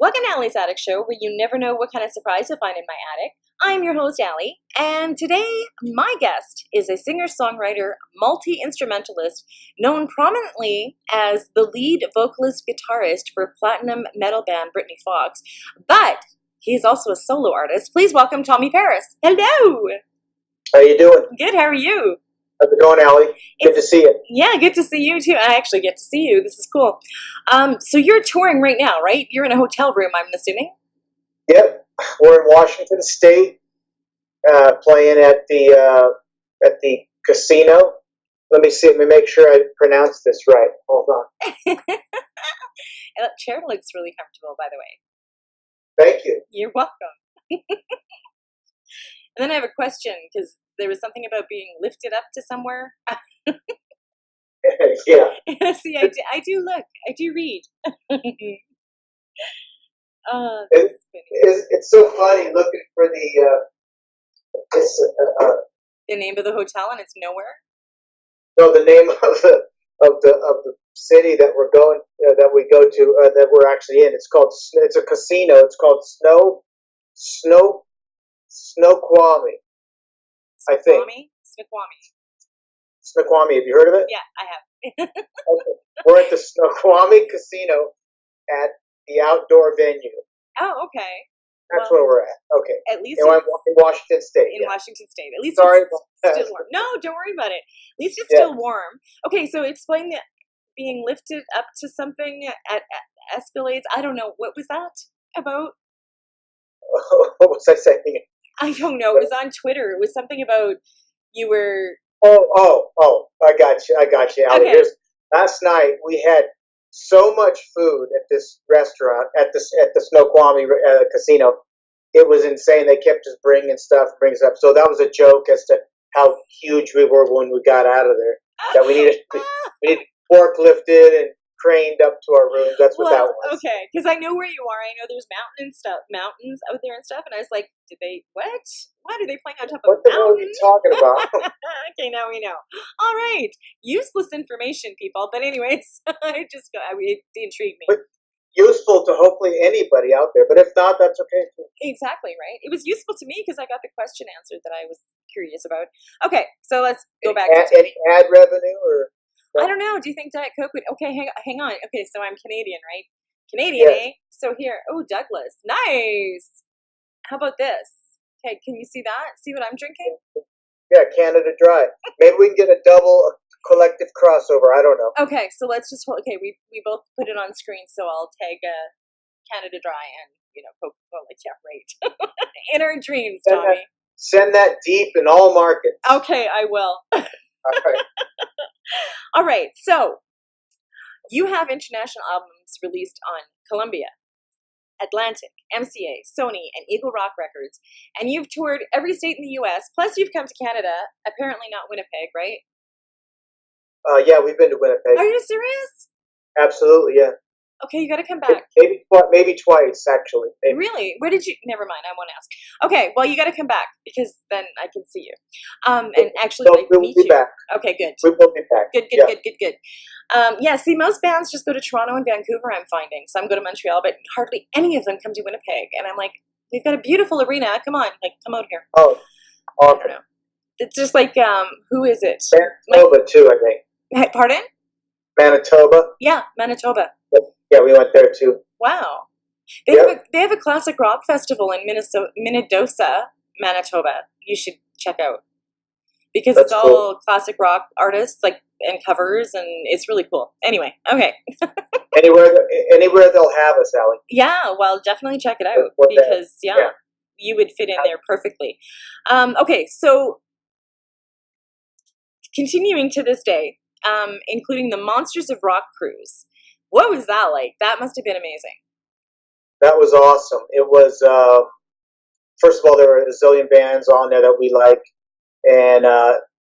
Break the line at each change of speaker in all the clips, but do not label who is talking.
Welcome to Allie's Attic Show, where you never know what kind of surprise you'll find in my attic. I'm your host, Allie, and today my guest is a singer-songwriter, multi-instrumentalist, known prominently as the lead vocalist-guitarist for platinum metal band Britny Fox, but he's also a solo artist. Please welcome Tommy Paris. Hello!
How you doing?
Good, how are you?
How's it going, Allie? Good to see you.
Yeah, good to see you too. I actually get to see you. This is cool. So you're touring right now, right? You're in a hotel room, I'm assuming?
Yep. We're in Washington State, playing at the casino. Let me make sure I pronounce this right. Hold on.
That chair looks really comfortable, by the way.
Thank you.
You're welcome. And then I have a question, because there was something about being lifted up to somewhere.
Yeah.
See, I do look. I do read.
It's so funny looking for
The name of the hotel, and it's nowhere.
the name of the city that we're going that we go to that we're actually in. It's a casino. It's called Snoqualmie. I think. Snoqualmie. Have you heard of it?
Yeah, I have.
Okay. We're at the Snoqualmie Casino at the outdoor venue.
Oh, okay.
That's where we're at. Okay.
At least
in Washington State.
In Washington State. At least
Sorry
it's still warm. No, don't worry about it. At least it's still warm. Okay, so explain the being lifted up to something at Escalades. I don't know. What was that about?
What was I saying?
I don't know. It was on Twitter. It was something about you were...
Oh, I got you.
Okay.
Last night we had so much food at this restaurant, at the Snoqualmie Casino. It was insane. They kept just bringing stuff. So that was a joke as to how huge we were when we got out of there. That we needed forklifted and craned up to our rooms. That's what that was.
Okay, because I know where you are. I know there's mountains out there and stuff. And I was like, what? What are they playing on top of
What the hell are you talking about?
Okay, now we know. All right, useless information, people. But anyways, it intrigued me.
But useful to hopefully anybody out there. But if not, that's okay too.
Exactly right. It was useful to me because I got the question answered that I was curious about. Okay, so let's go back.
Any ad revenue or?
I don't know. Do you think Diet Coke would... Okay, hang on. Okay, so I'm Canadian, right? Canadian,
yeah.
So here... Oh, Douglas. Nice! How about this? Okay, can you see that? See what I'm drinking?
Yeah, Canada Dry. Maybe we can get a double collective crossover. I don't know.
Okay, so let's just... Okay, we both put it on screen, so I'll tag Canada Dry and, Coca-Cola. Yeah, right. In our dreams, Tommy.
Send that deep in all markets.
Okay, I will.
All right.
All right, so you have international albums released on Columbia, Atlantic, MCA, Sony, and Eagle Rock Records, and you've toured every state in the U.S., plus you've come to Canada, apparently not Winnipeg, right?
Yeah, we've been to Winnipeg.
Are you serious?
Absolutely, yeah.
Okay, you got to come back.
Maybe twice, actually. Maybe.
Really? Where did you... Never mind, I won't ask. Okay, well, you got to come back, because then I can see you. And actually,
we'll be back.
Okay, good.
We will be back.
Good. Yeah, see, most bands just go to Toronto and Vancouver, I'm finding. Some go to Montreal, but hardly any of them come to Winnipeg. And I'm like, we've got a beautiful arena. Come on, come out here.
Oh,
I don't know. It's just like, who is it?
Manitoba, too, I think.
Pardon?
Manitoba?
Yeah, Manitoba.
Yeah, we went there, too.
Wow. They have a classic rock festival in Minnedosa, Manitoba. You should check out. Because it's all cool. Classic rock artists, and covers, and it's really cool. Anyway, okay.
Anywhere they'll have us, Allie.
Yeah, well, definitely check it out, because, you would fit in there perfectly. Okay, so, continuing to this day, including the Monsters of Rock cruise. What was that like? That must have been amazing.
That was awesome. It was, first of all, there were a zillion bands on there that we like, and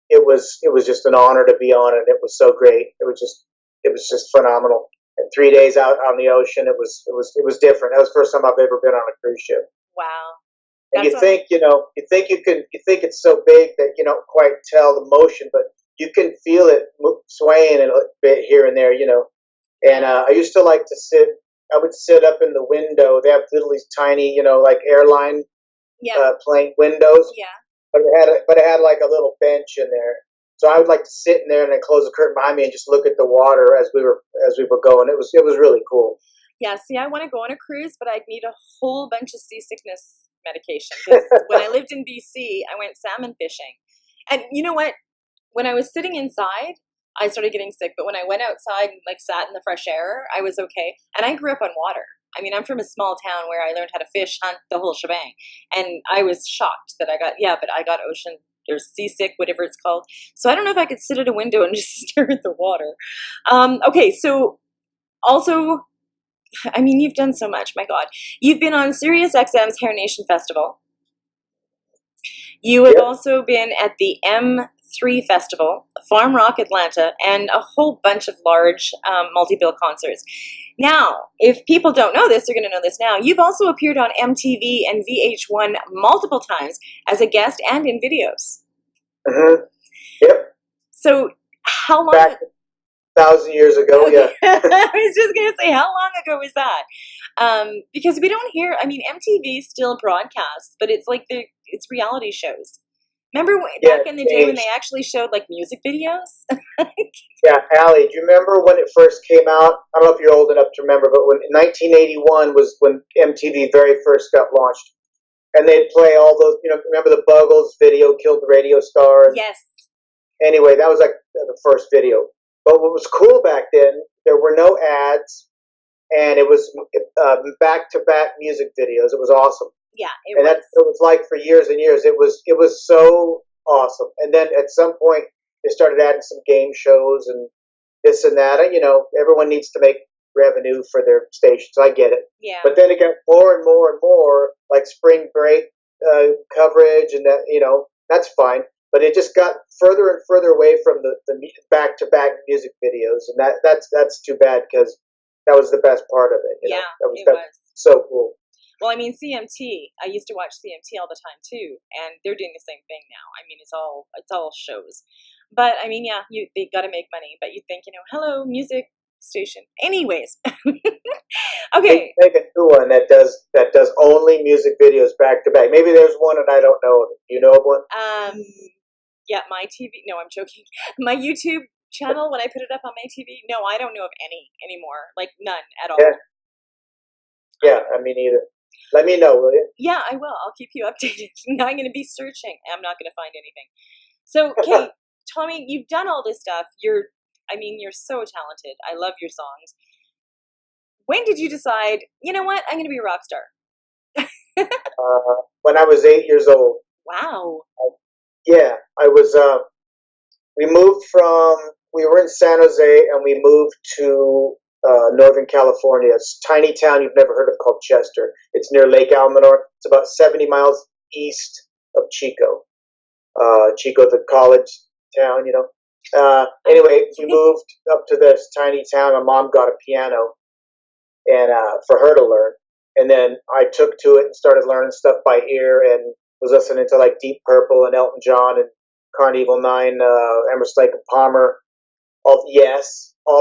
it was just an honor to be on it. It was so great. It was just phenomenal. And 3 days out on the ocean, it was different. That was the first time I've ever been on a cruise ship.
Wow.
And you think it's so big that you don't quite tell the motion, but you can feel it swaying a bit here and there, And I used to like to sit would sit up in the window. They have little these tiny, like airline
Yeah.
plane windows,
Yeah.
but it had like a little bench in there. So I would like to sit in there and then close the curtain behind me and just look at the water as we were going. It was really cool.
Yeah, see, I want to go on a cruise, but I'd need a whole bunch of seasickness medication. Because when I lived in BC, I went salmon fishing. And you know what? When I was sitting inside, I started getting sick. But when I went outside and like sat in the fresh air, I was okay. And I grew up on water. I mean, I'm from a small town where I learned how to fish, hunt, the whole shebang. And I was shocked that I got ocean or seasick, whatever it's called. So I don't know if I could sit at a window and just stare at the water. Okay, so also, I mean, you've done so much, my God. You've been on Sirius XM's Hair Nation Festival. You have
Yep.
also been at the M3 Festival, Farm Rock Atlanta, and a whole bunch of large multi-bill concerts. Now, if people don't know this, they're going to know this now. You've also appeared on MTV and VH1 multiple times as a guest and in videos.
Hmm. Yep.
So how long...
Back 1,000 years ago, yeah.
I was just going to say, how long ago was that? Because we don't hear, I mean, MTV still broadcasts, but it's like it's reality shows. Remember
Yeah,
back in the day when
aged.
they actually showed like music videos?
Yeah, Allie, do you remember when it first came out? I don't know if you're old enough to remember, but when 1981 was when MTV very first got launched, and they'd play all those. Remember the Buggles video killed the radio star?
Yes.
Anyway, that was like the first video. But what was cool back then, there were no ads, and it was back-to-back music videos. It was awesome.
Yeah, it
And
was.
it was like for years and years. It was so awesome. And then at some point they started adding some game shows and this and that. And everyone needs to make revenue for their stations. I get it.
Yeah.
But then it got more and more and more like spring break coverage, and that's fine. But it just got further and further away from the back-to-back music videos, and that's too bad because that was the best part of it.
Yeah,
that
it was.
so cool.
Well, I mean, CMT, I used to watch CMT all the time too, and they're doing the same thing now. I mean, it's all shows. But I mean, yeah, they got to make money, but you think, hello, music station. Anyways. Okay.
Make a new one that does only music videos back to back. Maybe there's one and I don't know of it. Do you know of one?
Yeah, my TV. No, I'm joking. My YouTube channel, when I put it up on my TV, no, I don't know of any anymore. Like none at all.
Yeah, I mean either. Let me know, will you?
Yeah, I will. I'll keep you updated. Now I'm going to be searching. I'm not going to find anything. So, Kate, Tommy, you've done all this stuff. You're so talented. I love your songs. When did you decide, you know what, I'm going to be a rock star?
When I was 8 years old.
Wow.
Yeah, I was. We were in San Jose, and we moved to Northern California. It's a tiny town you've never heard of called Chester. It's near Lake Almanor. It's about 70 miles east of Chico. Chico, the college town, Anyway, we moved up to this tiny town. My mom got a piano, and for her to learn. And then I took to it and started learning stuff by ear, and was listening to like Deep Purple and Elton John and Carnival 9, Emerson, Lake and Palmer, all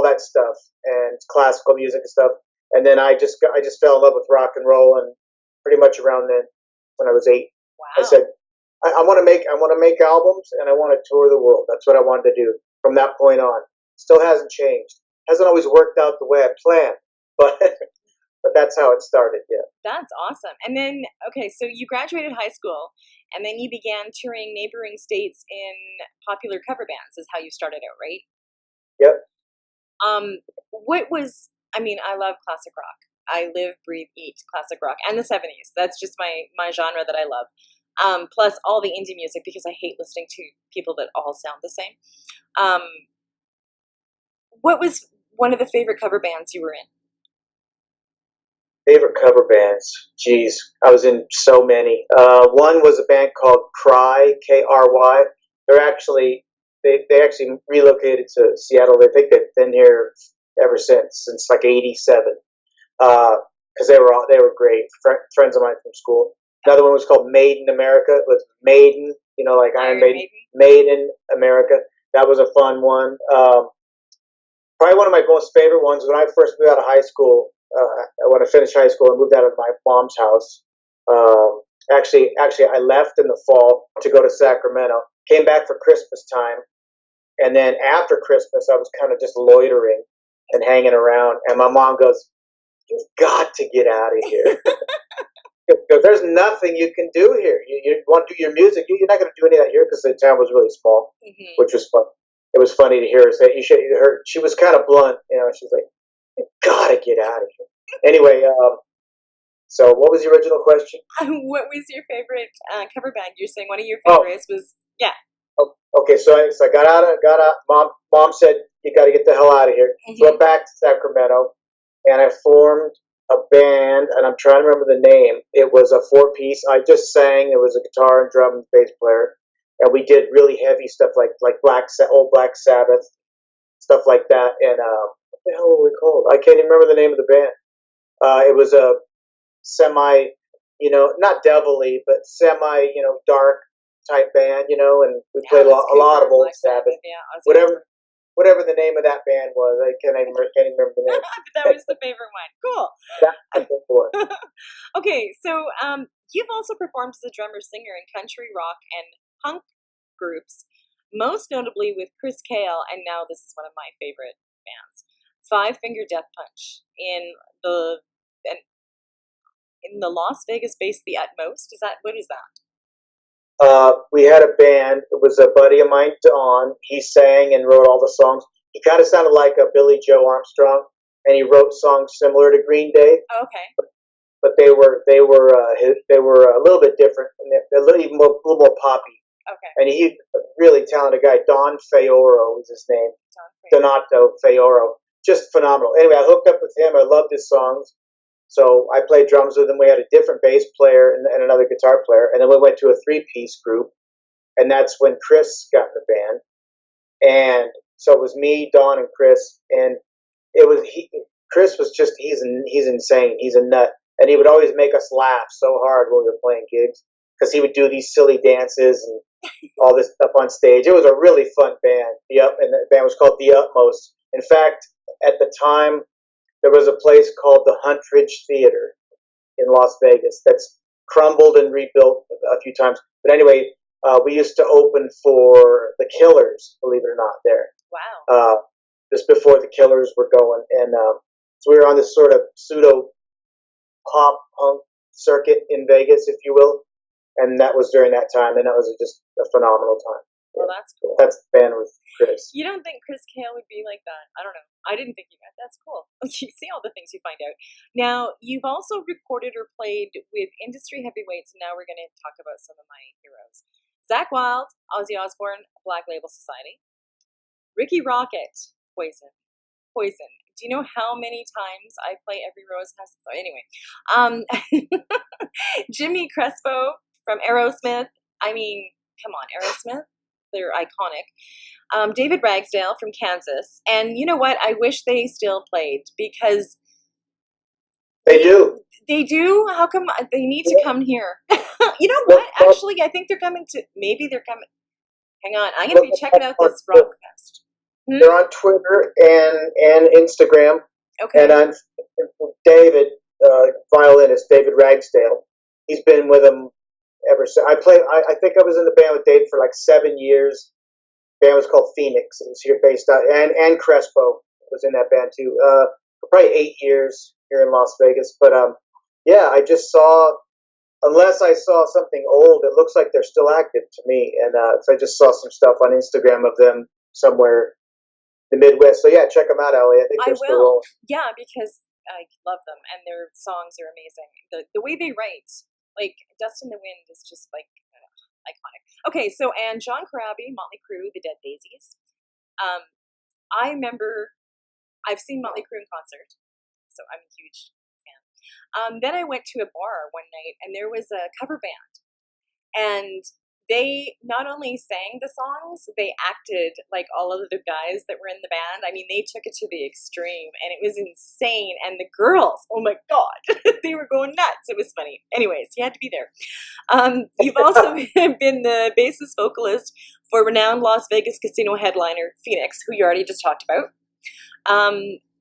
that stuff, and classical music and stuff. And then I just fell in love with rock and roll, and pretty much around then, when I was 8,
Wow.
I said, I want to make albums, and I want to tour the world. That's what I wanted to do from that point on. Still hasn't changed. Hasn't always worked out the way I planned, but that's how it started. Yeah.
That's awesome. And then, okay, so you graduated high school, and then you began touring neighboring states in popular cover bands. Is how you started out, right?
Yep.
I love classic rock. I live, breathe, eat classic rock, and the 70s. That's just my genre that I love. Plus all the indie music, because I hate listening to people that all sound the same. What was one of the favorite cover bands you were in?
Favorite cover bands? Jeez, I was in so many. One was a band called Cry, K-R-Y. They actually relocated to Seattle. I think they've been here ever since like '87. Because they were great friends of mine from school. Another one was called Made in America. It was Maiden, like Iron Maiden. Made in America. That was a fun one. Probably one of my most favorite ones when I first moved out of high school. when I finished high school, I moved out of my mom's house. Actually, I left in the fall to go to Sacramento. Came back for Christmas time, and then after Christmas, I was kind of just loitering and hanging around. And my mom goes, "You've got to get out of here. Because there's nothing you can do here. You want to do your music, you're not going to do any of that here because the town was really small, which was fun. It was funny to hear her say, she was kind of blunt, she's like, you gotta get out of here. Anyway, so what was the original question?
What was your favorite cover band? You're saying one of your favorites was, yeah.
Okay, so I got out. Mom said, you got to get the hell out of here. So I went back to Sacramento, and I formed a band, and I'm trying to remember the name. It was a 4-piece. I just sang. It was a guitar and drum and bass player, and we did really heavy stuff like old Black Sabbath, stuff like that. And what the hell were we called? I can't even remember the name of the band. It was a semi, not devilly, but semi, dark type band, and we played a lot of old Sabbath. Whatever the name of that band was, I can't even remember the name.
That was the favorite one. Cool.
That's the one.
Okay, so you've also performed as a drummer-singer in country, rock, and punk groups, most notably with Chris Cale, and now this is one of my favorite bands, Five Finger Death Punch, in the Las Vegas-based The Utmost. What is that?
We had a band. It was a buddy of mine, Don. He sang and wrote all the songs. He kind of sounded like a Billy Joe Armstrong, and he wrote songs similar to Green Day.
Okay.
But they were a little bit different, a little more poppy.
Okay.
And he's a really talented guy. Don Feoro was his name. Donato Feoro. Just phenomenal. Anyway, I hooked up with him. I loved his songs. So I played drums with him. We had a different bass player and another guitar player. And then we went to a 3-piece group. And that's when Chris got in the band. And so it was me, Don, and Chris. And Chris was just, he's insane. He's a nut. And he would always make us laugh so hard when we were playing gigs. Because he would do these silly dances and all this stuff on stage. It was a really fun band. And the band was called The Utmost. In fact, at the time, there was a place called the Huntridge Theater in Las Vegas that's crumbled and rebuilt a few times. But anyway, we used to open for the Killers, believe it or not, there.
Wow.
Just before the Killers were going. And so we were on this sort of pseudo pop punk circuit in Vegas, if you will. And that was during that time, and that was just a phenomenal time.
Well, that's cool.
That's the band with Chris.
You don't think Chris Cale would be like that? I don't know. I didn't think you guys. That's cool. You see all the things you find out. Now, you've also recorded or played with industry heavyweights, and now we're going to talk about some of my heroes. Zakk Wylde, Ozzy Osbourne, Black Label Society. Ricky Rocket, Poison. Do you know how many times I play Every Rose Has its... Anyway. Jimmy Crespo from Aerosmith. I mean, come on, Aerosmith. They're iconic. David Ragsdale from Kansas. And you know what? I wish they still played because...
They do.
They do? How come they need to come here? You know what? Actually, I think they're coming to... Maybe they're coming... Hang on. I'm going to be checking out this rock fest.
They're on Twitter and Instagram.
Okay.
And I'm David, violinist, David Ragsdale. He's been with them ever since. I think I was in the band with Dave for like 7 years. The band was called Phoenix. It was here based out, and Crespo was in that band too. For probably 8 years here in Las Vegas. But yeah, I just saw, unless I saw something old, it looks like they're still active to me. And so I just saw some stuff on Instagram of them somewhere in the Midwest. So yeah, check them out, Ellie. I think they're still rolling.
Yeah, because I love them and their songs are amazing. The way they write. Like, Dust in the Wind is just, like, iconic. Okay, so, and John Corabi, Motley Crue, The Dead Daisies. I remember, I've seen Motley Crue in concert, so I'm a huge fan. Then I went to a bar one night, and there was a cover band. And they not only sang the songs, they acted like all of the guys that were in the band. I mean, they took it to the extreme, and it was insane. And the girls, oh my God, they were going nuts. It was funny. Anyways, you had to be there. You've also been the bassist vocalist for renowned Las Vegas casino headliner Phoenix, who you already just talked about.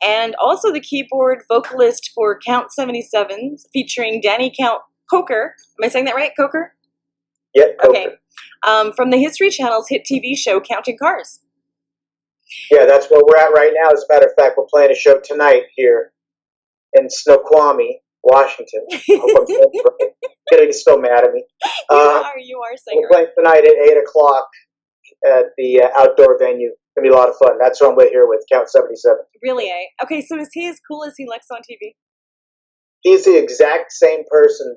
and also the keyboard vocalist for Count 77, featuring Danny Count Coker. Am I saying that right, Coker?
Yep.
Okay. From the History Channel's hit TV show Counting Cars.
Yeah, that's where we're at right now. As a matter of fact, we're playing a show tonight here in Snoqualmie, Washington. I hope I'm saying it right. You're gonna get so mad at me.
You are saying
we're playing tonight at 8 o'clock at the outdoor venue. It's gonna be a lot of fun. That's what I'm with here with Count 77.
Really, eh? Okay, so is he as cool as he looks on TV?
He's the exact same person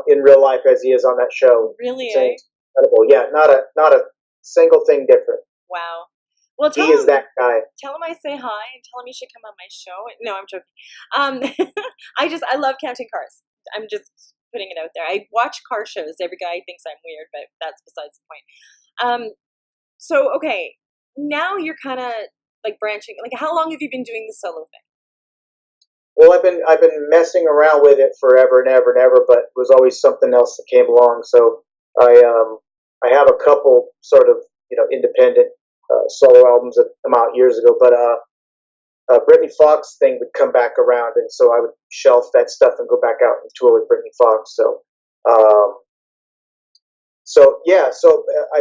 in real life as he is on that show.
Really,
It's
eh?
incredible. Yeah, not a single thing different.
Wow. Well,
He is that guy.
Tell him I say hi and tell him he should come on my show. No, I'm joking. I love Counting Cars. I'm just putting it out there. I watch car shows. Every guy thinks I'm weird, but that's besides the point. So okay, now you're kind of like branching. Like, how long have you been doing the solo thing?
Well, I've been messing around with it forever and ever and ever, but it was always something else that came along. So I have a couple sort of independent solo albums that come out years ago, but Britny Fox thing would come back around, and so I would shelf that stuff and go back out and tour with Britny Fox. So I've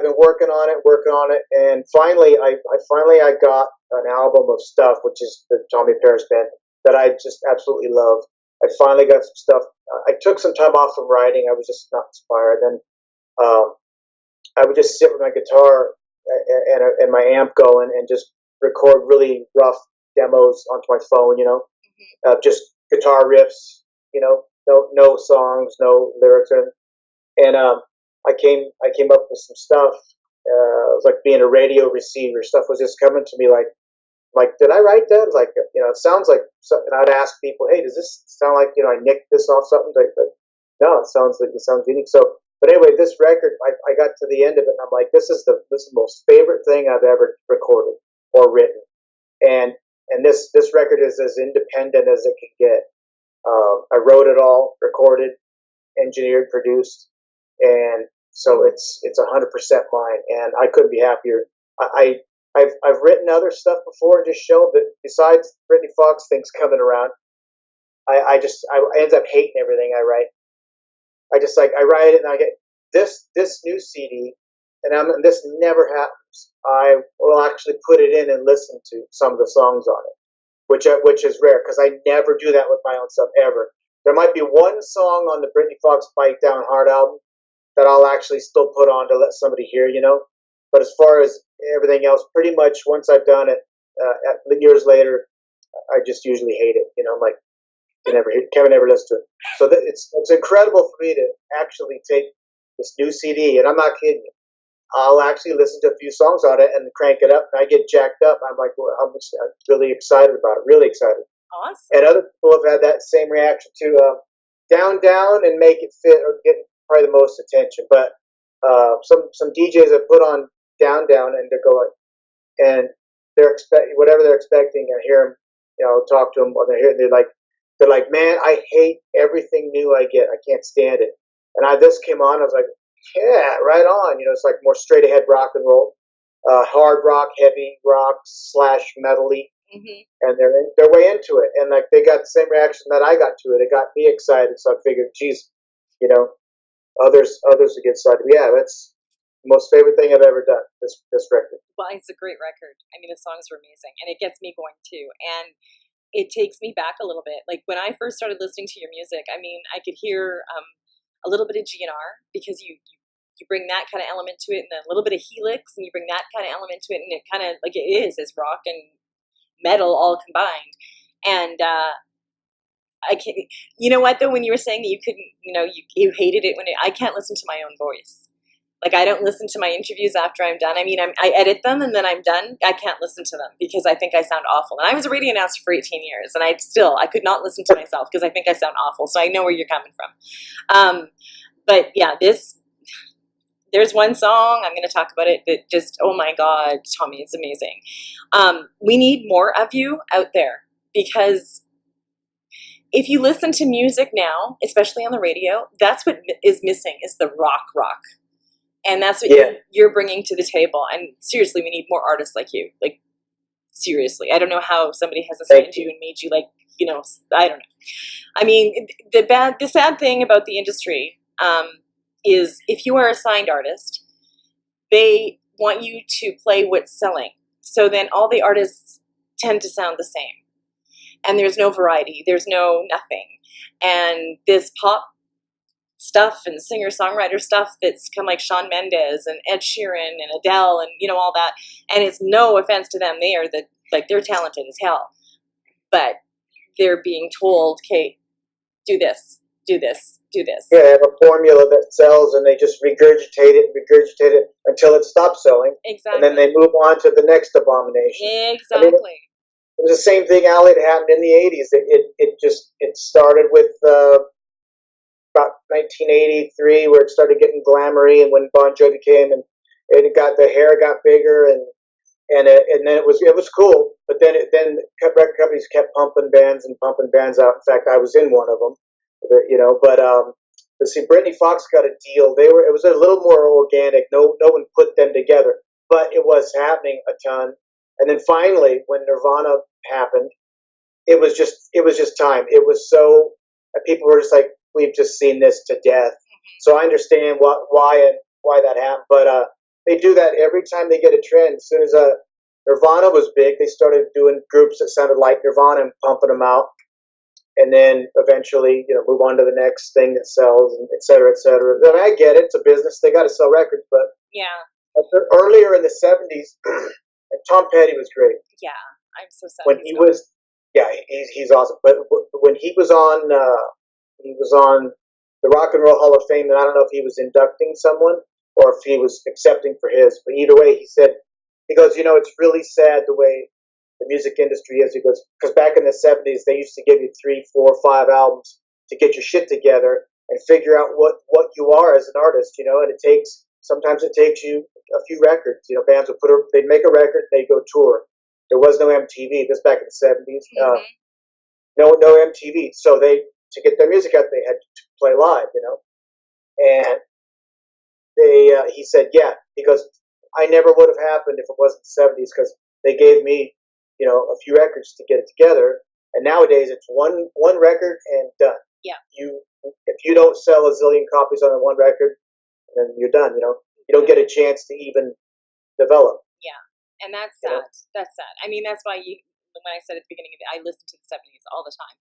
been working on it, and finally I got an album of stuff, which is the Tommy Paris Band, that I just absolutely love. I finally got some stuff. I took some time off from writing. I was just not inspired. Then I would just sit with my guitar and my amp going and just record really rough demos onto my phone, just guitar riffs, no songs, no lyrics, and I came up with some stuff. It was like being a radio receiver. Stuff was just coming to me like, did I write that? Like, it sounds like something. I'd ask people, hey, does this sound like I nicked this off something? Like, no, it sounds unique. So, but anyway, this record, I got to the end of it, and I'm like, this is the most favorite thing I've ever recorded or written, and this record is as independent as it can get. I wrote it all, recorded, engineered, produced, and so it's 100% mine, and I couldn't be happier. I've written other stuff before and just shown that besides Britny Fox things coming around, I end up hating everything I write. I write it and I get this new CD, and this never happens. I will actually put it in and listen to some of the songs on it, which is rare because I never do that with my own stuff ever. There might be one song on the Britny Fox Bite Down Hard album that I'll actually still put on to let somebody hear, But as far as everything else, pretty much once I've done it, years later, I just usually hate it. I'm like, Kevin never listens to it. So it's incredible for me to actually take this new CD, and I'm not kidding you. I'll actually listen to a few songs on it and crank it up, and I get jacked up. I'm like, well, I'm really excited about it. Really excited.
Awesome.
And other people have had that same reaction to Down Down and Make It Fit or get probably the most attention. But some DJs have put on Down Down and they're going, and they're whatever they're expecting. I hear them, talk to them while they're here. They're like, man, I hate everything new I get. I can't stand it. And this came on. I was like, yeah, right on. It's like more straight ahead rock and roll, hard rock, heavy rock / metal-y. And they're way into it, and like they got the same reaction that I got to it. It got me excited, so I figured, geez, others would get excited. Yeah, that's the most favorite thing I've ever done. This record.
Well, it's a great record. I mean, the songs are amazing, and it gets me going too. And it takes me back a little bit. Like when I first started listening to your music, I mean, I could hear a little bit of GNR because you bring that kind of element to it, and then a little bit of Helix, and you bring that kind of element to it, and it kind of like it is rock and metal all combined. And I can't, you know what though, when you were saying that you couldn't, you hated it I can't listen to my own voice. Like I don't listen to my interviews after I'm done. I mean, I edit them and then I'm done. I can't listen to them because I think I sound awful. And I was a radio announcer for 18 years and I could not listen to myself because I think I sound awful. So I know where you're coming from. But yeah, there's one song, I'm going to talk about it, that just, oh my God, Tommy, it's amazing. We need more of you out there because if you listen to music now, especially on the radio, that's what is missing is the rock. And that's what you're bringing to the table. And seriously, we need more artists like you. Like, Seriously, I don't know how somebody has assigned you and made you like, I don't know. I mean, the sad thing about the industry is if you are a signed artist, they want you to play what's selling. So then all the artists tend to sound the same. And there's no variety. There's no nothing. And this pop stuff and singer-songwriter stuff that's kind of like Shawn Mendes and Ed Sheeran and Adele and, all that. And it's no offense to them. They're talented as hell. But they're being told, okay, do this, do this, do this.
Yeah, they have a formula that sells, and they just regurgitate it until it stops selling.
Exactly.
And then they move on to the next abomination.
Exactly.
I mean, it was the same thing, Ali, that happened in the 80s. It started with about 1983, where it started getting glamoury, and when Bon Jovi came, and the hair got bigger, and then it was cool. But then record companies kept pumping bands out. In fact, I was in one of them, But see, Britney Fox got a deal. It was a little more organic. No one put them together, but it was happening a ton. And then finally, when Nirvana happened, it was just time. It was so people were just like, we've just seen this to death. So I understand why that happened, but they do that every time they get a trend. As soon as Nirvana was big, they started doing groups that sounded like Nirvana and pumping them out, and then eventually, move on to the next thing that sells, and et cetera, et cetera. And I get it; it's a business; they got to sell records. But earlier in the '70s, Tom Petty was great.
Yeah, I'm so sad.
When he's awesome. But when he was on the Rock and Roll Hall of Fame, and I don't know if he was inducting someone or if he was accepting for his. But either way, he goes, it's really sad the way the music industry is. He goes, because back in the '70s, they used to give you 3, 4, 5 albums to get your shit together and figure out what you are as an artist, and sometimes it takes you a few records. Bands they'd make a record, they'd go tour. There was no MTV. This back in the '70s. No MTV. So to get their music out, they had to play live, And he said, yeah. He goes, I never would have happened if it wasn't the '70s, because they gave me, a few records to get it together. And nowadays it's one record and done.
Yeah.
If you don't sell a zillion copies on the one record, then you're done. You don't get a chance to even develop.
Yeah, and that's sad. That's sad. I mean, that's why when I said at the beginning of it, I listened to the '70s all the time.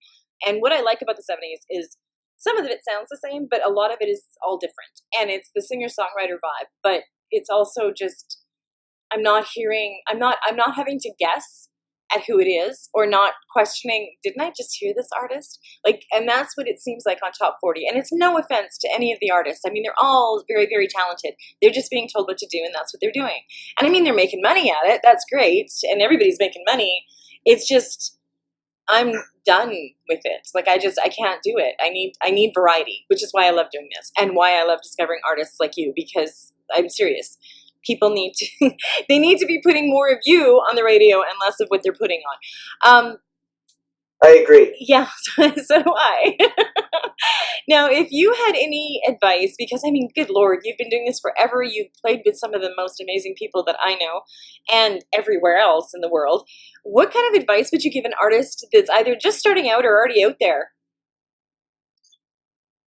And what I like about the '70s is some of it sounds the same, but a lot of it is all different. And it's the singer-songwriter vibe, but it's also just I'm not having to guess at who it is, or not questioning, didn't I just hear this artist? And that's what it seems like on Top 40. And it's no offense to any of the artists. I mean, they're all very, very talented. They're just being told what to do, and that's what they're doing. And I mean, they're making money at it. That's great. And everybody's making money. It's just, I'm done with it. I can't do it. I need variety, which is why I love doing this, and why I love discovering artists like you, because I'm serious. People need to be putting more of you on the radio and less of what they're putting on.
I agree.
Yeah, so do I. Now, if you had any advice, because I mean, good Lord, you've been doing this forever. You've played with some of the most amazing people that I know, and everywhere else in the world. What kind of advice would you give an artist that's either just starting out or already out there?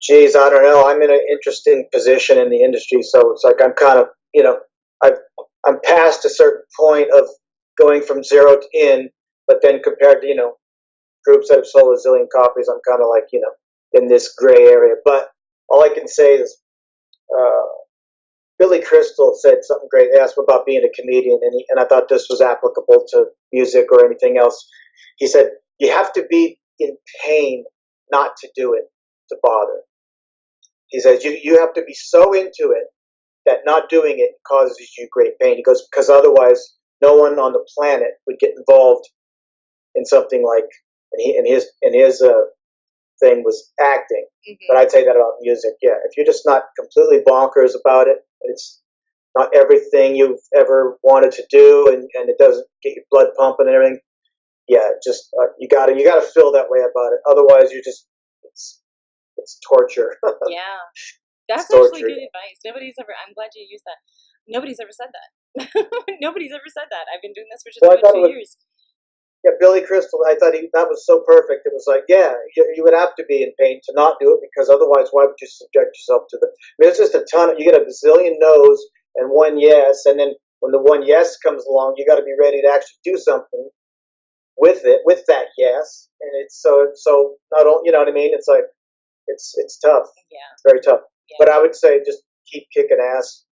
Geez, I don't know. I'm in an interesting position in the industry, so it's like I'm kind of, I'm past a certain point of going from zero to in, but then compared to, groups that have sold a zillion copies, I'm kind of like, in this gray area. But all I can say is, Billy Crystal said something great. They asked him about being a comedian, and I thought this was applicable to music or anything else. He said, you have to be in pain not to do it, to bother. He says, you have to be so into it that not doing it causes you great pain. He goes, because otherwise no one on the planet would get involved in something like, and his thing was acting. Mm-hmm. But I'd say that about music. Yeah, if you're just not completely bonkers about it, it's not everything you've ever wanted to do, and it doesn't get your blood pumping and everything. Yeah, just you gotta feel that way about it. Otherwise, you're just it's torture.
Yeah, that's actually good advice. I'm glad you used that. Nobody's ever said that. Nobody's ever said that. I've been doing this for just about 2 years.
Yeah, Billy Crystal. I thought that was so perfect. It was like, yeah, you would have to be in pain to not do it because otherwise, why would you subject yourself to the? I mean, it's just a ton. You get a bazillion no's and one yes, and then when the one yes comes along, you got to be ready to actually do something with it, with that yes. And it's so not only, you know what I mean. It's like it's tough.
Yeah.
It's very tough.
Yeah.
But I would say just keep kicking ass.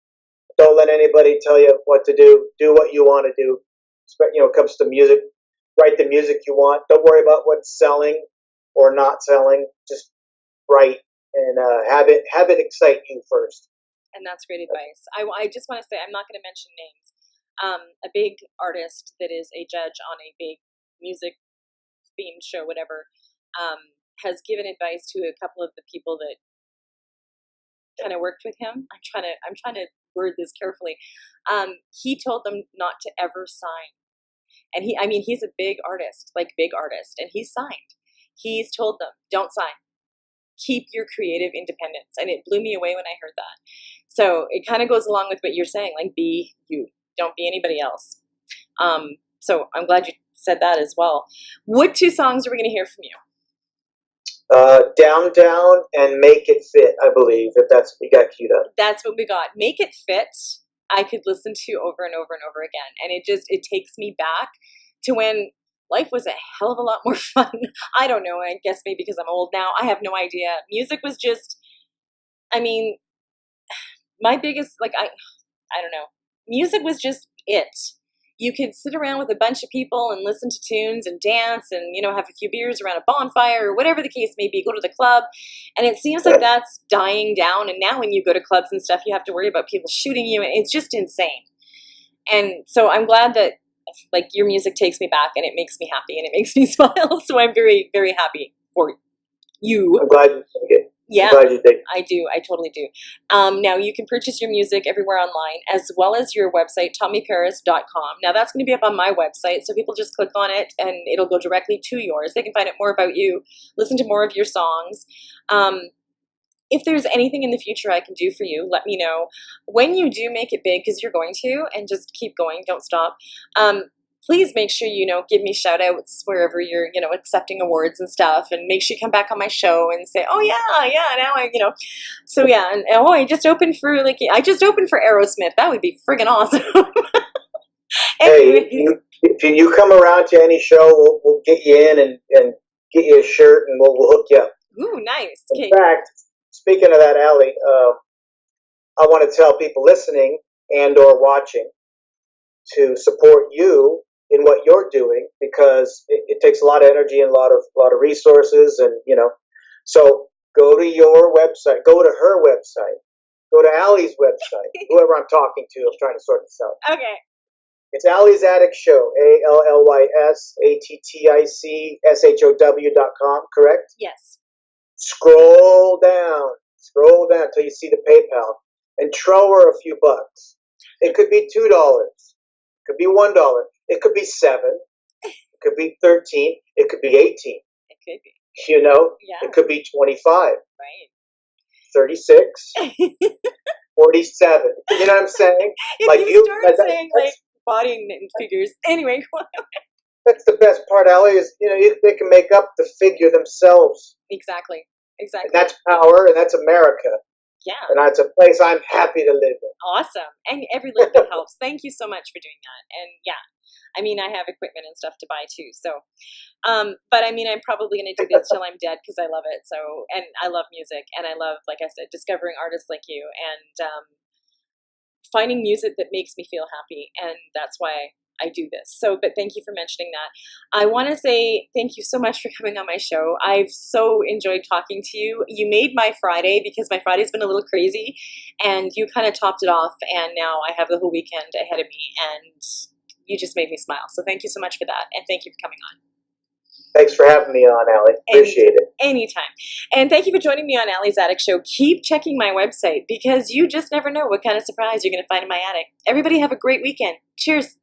Don't let anybody tell you what to do. Do what you want to do. You know, it comes to music. Write the music you want. Don't worry about what's selling or not selling. Just write and have it excite you first.
And that's great advice. I just want to say, I'm not going to mention names. A big artist that is a judge on a big music themed show, whatever, has given advice to a couple of the people that kind of worked with him. I'm trying to word this carefully. He told them not to ever sign. And he's a big artist, and he's signed. He's told them, don't sign. Keep your creative independence. And it blew me away when I heard that. So it kind of goes along with what you're saying, like be you. Don't be anybody else. So I'm glad you said that as well. What 2 songs are we going to hear from you?
Down, Down, and Make It Fit, I believe, if that's what we got queued up.
That's what we got. Make It Fit, I could listen to over and over and over again. And it takes me back to when life was a hell of a lot more fun. I don't know. I guess maybe because I'm old now. I have no idea. Music was just, I mean, my biggest, I don't know. Music was just it. You could sit around with a bunch of people and listen to tunes and dance and, you know, have a few beers around a bonfire or whatever the case may be, go to the club. And it seems like that's dying down. And now when you go to clubs and stuff, you have to worry about people shooting you. It's just insane. And so I'm glad that, like, your music takes me back and it makes me happy and it makes me smile. So I'm very, very happy for you.
I'm glad you did it.
Yeah,
I'm glad you did.
I do. I totally do. Now, you can purchase your music everywhere online, as well as your website, tommyparis.com. Now, that's going to be up on my website, so people just click on it, and it'll go directly to yours. They can find out more about you, listen to more of your songs. If there's anything in the future I can do for you, let me know. When you do make it big, because you're going to, and just keep going, don't stop, please make sure, give me shout outs wherever you're, accepting awards and stuff, and make sure you come back on my show and say, oh yeah, now so yeah, and I just opened for Aerosmith. That would be friggin' awesome.
Hey, if you come around to any show, we'll get you in and get you a shirt and we'll hook you up.
Ooh, nice.
In fact, speaking of that, Allie, I want to tell people listening and or watching to support you in what you're doing, because it takes a lot of energy and a lot of resources, and so go to your website, go to her website, go to Allie's website, whoever I'm talking to. I'm trying to sort this out.
Okay.
It's Allie's Attic Show, ALLYSATTICSHOW.com, correct?
Yes.
Scroll down till you see the PayPal, and throw her a few bucks. It could be $2, it could be $1, it could be $7, it could be $13, it could be $18.
It could be.
Yeah. It could be $25.
Right.
$36. $47. You know what I'm saying?
If you start saying body figures, anyway.
That's the best part, Allie, is they can make up the figure themselves.
Exactly.
And that's power, and that's America.
Yeah.
And that's a place I'm happy to live in.
Awesome. And every little bit helps. Thank you so much for doing that. And yeah, I have equipment and stuff to buy too. So, but I'm probably going to do this till I'm dead because I love it. So, and I love music, and I love, like I said, discovering artists like you, and finding music that makes me feel happy. And that's why I do this. So, but thank you for mentioning that. I want to say thank you so much for coming on my show. I've so enjoyed talking to you. You made my Friday, because my Friday's been a little crazy, and you kind of topped it off, and now I have the whole weekend ahead of me, and you just made me smile. So thank you so much for that, and thank you for coming on.
Thanks for having me on, Allie. Appreciate it.
Anytime. And thank you for joining me on Allie's Attic Show. Keep checking my website, because you just never know what kind of surprise you're going to find in my attic. Everybody have a great weekend. Cheers.